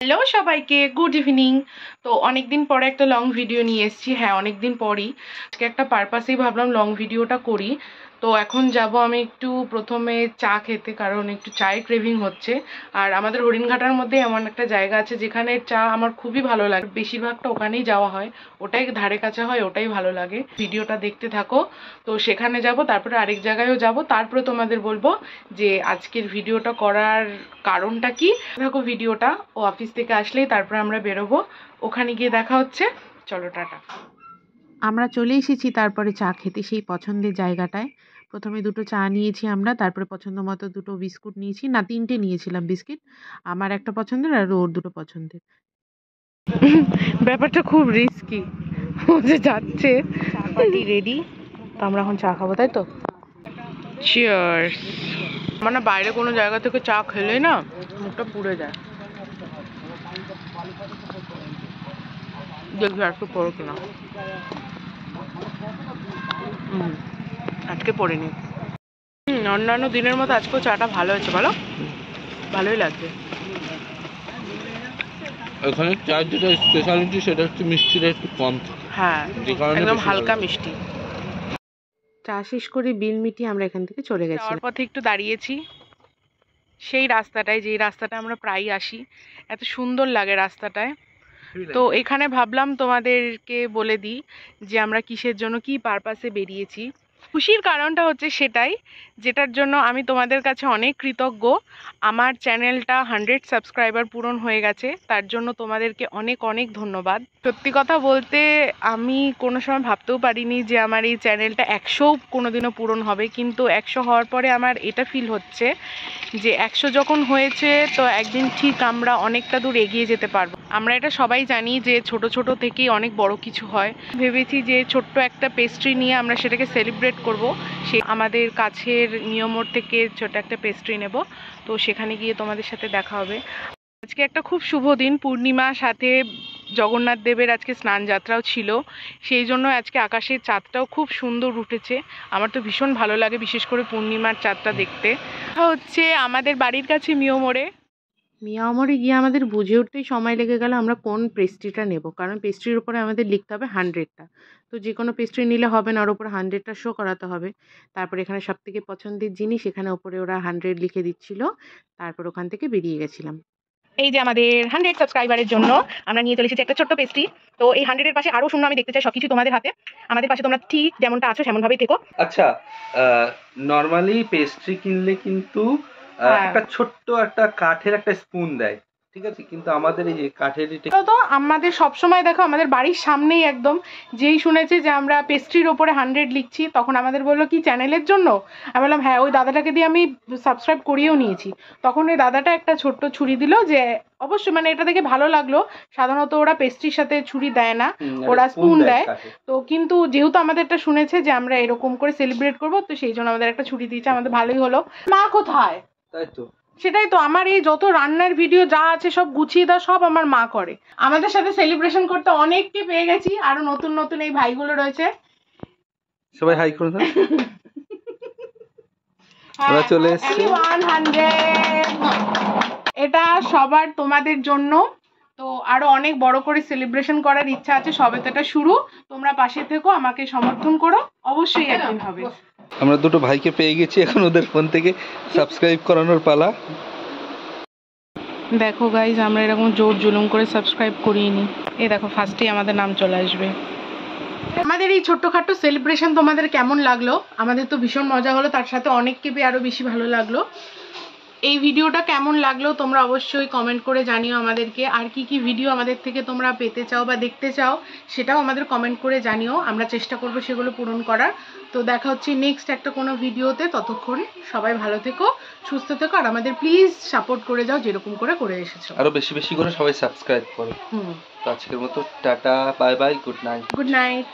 Hello সবাইকে, good evening. তো অনেকদিন পরে একটা লং ভিডিও নিয়ে এসেছি। হ্যাঁ, অনেকদিন পরই। আজকে একটা পারপাসেই ভাবলাম লং ভিডিওটা করি। তো এখন যাব আমি একটু প্রথমে চা খেতে, কারণ একটু চায়ের ক্রেভিং হচ্ছে। আর আমাদের হরিণঘাটার মধ্যে এমন একটা জায়গা আছে যেখানে চা আমার খুবই ভালো লাগে, বেশিরভাগটা ওখানেই যাওয়া হয়, ওটাই ধারে কাছে হয়, ওটাই ভালো লাগে। ভিডিওটা দেখতে থাকো। তো সেখানে যাব, তারপরে আরেক জায়গায়ও যাব, তারপরে তোমাদের বলবো যে আজকের ভিডিওটা করার কারণটা কি। দেখো ভিডিওটা, ও অফিস থেকে আসলেই তারপরে আমরা বেরোবো, ওখানে গিয়ে দেখা হচ্ছে। চলো, টাটা। আমরা চলে এসেছি তারপরে চা খেতে সেই পছন্দের জায়গাটায়। প্রথমে দুটো চা নিয়েছি আমরা, তারপরে পছন্দ মতো দুটো বিস্কুট নিয়েছি, না 3টে নিয়েছিলাম বিস্কিট। আমার একটা পছন্দের আর ওর দুটো পছন্দের। ব্যাপারটা খুব রিস্কি, ও যে যাচ্ছে। চা পার্টি রেডি, তো আমরা এখন চা খাবো, তাই তো? চিয়ার্স। মানে বাইরে কোনো জায়গা থেকে চা খেলে না মুখটা পুড়ে যায়। দেখবি আর একটু পড়ো কিনা। আজকে পড়িনি। অন্যান্য দিনের মতো আজকেও চাটা ভালো হয়েছে, বলো? ভালোই লাগছে। এখানে চার যেটা স্পেশালিটি সেটা হচ্ছে মিষ্টিটা একটু কম। হ্যাঁ, একদম হালকা মিষ্টি। চা শেষ করে বিল মিটিয়ে আমরা এখান থেকে চলে গেছি। যাওয়ার পথে একটু দাঁড়িয়েছি সেই রাস্তাটায়, যেই রাস্তাটা আমরা প্রায়ই আসি। এত সুন্দর লাগে রাস্তাটায়। তো এখানে ভাবলাম তোমাদেরকে বলে দিই যে আমরা কিসের জন্য, কি পারপাসে বেরিয়েছি। খুশির কারণটা হচ্ছে সেটাই, যেটার জন্য আমি তোমাদের কাছে অনেক কৃতজ্ঞ। আমার চ্যানেলটা 100 সাবস্ক্রাইবার পূরণ হয়ে গেছে, তার জন্য তোমাদেরকে অনেক অনেক ধন্যবাদ। সত্যি কথা বলতে আমি কোনো সময় ভাবতেও পারিনি যে আমার এই চ্যানেলটা 100 কোনোদিনও পূরণ হবে, কিন্তু 100 হওয়ার পরে আমার এটা ফিল হচ্ছে যে 100 যখন হয়েছে তো একদিন ঠিক আমরা অনেকটা দূর এগিয়ে যেতে পারবো। আমরা এটা সবাই জানি যে ছোট ছোট থেকেই অনেক বড় কিছু হয়। ভেবেছি যে ছোট্ট একটা পেস্ট্রি নিয়ে আমরা সেটাকে সেলিব্রেট করব। সে আমাদের কাছের নিয়মোর থেকে ছোট একটা পেস্ট্রি নেব, তো সেখানে গিয়ে তোমাদের সাথে দেখা হবে। আজকে একটা খুব শুভ দিন, পূর্ণিমা, সাথে জগন্নাথ দেবের আজকে স্নান যাত্রাও ছিল। সেই জন্য আজকে আকাশের চাঁদটাও খুব সুন্দর উঠেছে। আমার তো ভীষণ ভালো লাগে বিশেষ করে পূর্ণিমার চাঁদটা দেখতে। হচ্ছে আমাদের বাড়ির কাছে মিয়ামোড়ে। মিয়ামরে গিয়ে আমাদের বুঝে উঠতেই সময় লেগে গেল আমরা কোন পেস্ট্রিটা নেব, কারণ পেস্ট্রির উপরে আমাদের লিখতে হবে 100টা। তো যে কোনো পেস্ট্রি নিলে হবে না, ওর উপর 100টা শো করাতে হবে। তারপর এখানে সব থেকে পছন্দের জিনিস, এখানে ওপরে ওরা 100 লিখে দিচ্ছিল। তারপর ওখান থেকে বেরিয়ে গেছিলাম। এই যে আমাদের 100 সাবস্ক্রাইবারের জন্য আমরা নিয়ে চলে এসেছি একটা ছোট্ট পেস্ট্রি। তো এই 100-এর পাশে আরো শূন্য আমি দেখতে চাই, সবকিছু তোমাদের হাতে। আমাদের পাশে তোমরা ঠিক যেমনটা আছো সেমনভাবেই থেকো। আচ্ছা, নরমালি পেস্ট্রি কিনলে কিন্তু একটা ছোট্ট একটা কাঠের একটা স্পুন দেয়, ঠিক আছে? কিন্তু আমাদের এই যে কাঠের তো আমাদের সবসময় দেখো আমাদের বাড়ির সামনেই একদম, যেই শুনেছে যে আমরা পেস্ট্রির ওপরে 100 লিখছি তখন আমাদের বললো কি চ্যানেলের জন্য। আমি বললাম হ্যাঁ, ওই দাদাটাকে দিয়ে আমি সাবস্ক্রাইব করিয়েও নিয়েছি। তখন ওই দাদাটা একটা ছোট্ট ছুরি দিল, যে অবশ্যই মানে এটা দেখে ভালো লাগলো। সাধারণত ওরা পেস্ট্রির সাথে ছুরি দেয় না, ওরা স্পুন দেয়। তো কিন্তু যেহেতু আমাদেরটা শুনেছে যে আমরা এরকম করে সেলিব্রেট করবো, তো সেই জন্য আমাদের একটা ছুরি দিয়েছে, আমাদের ভালোই হলো। মা কোথায়? তাই তো, সেটাই তো, আমার এই যত রান্নার ভিডিও যা আছে সব গুছিয়ে দাও, সব আমার মা করে। আমাদের সাথে সেলিব্রেশন করতে অনেককে পেয়ে গেছি, আরো নতুন নতুন এই ভাইগুলো রয়েছে। সবাই হাই করে দাও। আমরা চলে এসেছি। 100 এটা সবার তোমাদের জন্য। তো আরো অনেক বড় করে সেলিব্রেশন করার ইচ্ছা আছে, সবে তো এটা শুরু। তোমরা পাশে থেকো, আমাকে সমর্থন করো, অবশ্যই একদিন হবে। আমরা দুটো ভাইকে পেয়ে গেছি, এখন ওদের ফোন থেকে সাবস্ক্রাইব করানোর পালা। দেখো গাইজ, আমরা এরকম জোর জুলুম করে সাবস্ক্রাইব করিনি। এই দেখো ফার্স্টেই আমাদের নাম চলে আসবে। আমাদের এই ছোট্টখাটো সেলিব্রেশন তোমাদের কেমন লাগলো? আমাদের তো ভীষণ মজা হলো, তার সাথে অনেককে পেয়ে আরো বেশি ভালো লাগলো। এই ভিডিওটা কেমন লাগলো তোমরা অবশ্যই কমেন্ট করে জানিও আমাদেরকে। আর কি কি ভিডিও আমাদের থেকে তোমরা পেতে চাও বা দেখতে চাও সেটাও আমাদের কমেন্ট করে জানিও, আমরা চেষ্টা করবো সেগুলো পূরণ করার। তো দেখা হচ্ছে নেক্সট একটা কোনো ভিডিওতে। ততক্ষণ সবাই ভালো থেকো, সুস্থ থেকো, আর আমাদের প্লিজ সাপোর্ট করে যাও যেরকম করে এসেছো। আরো বেশি বেশি করে সবাই সাবস্ক্রাইব করো। তো আজকের মতো tata, bye bye, good night. Good night.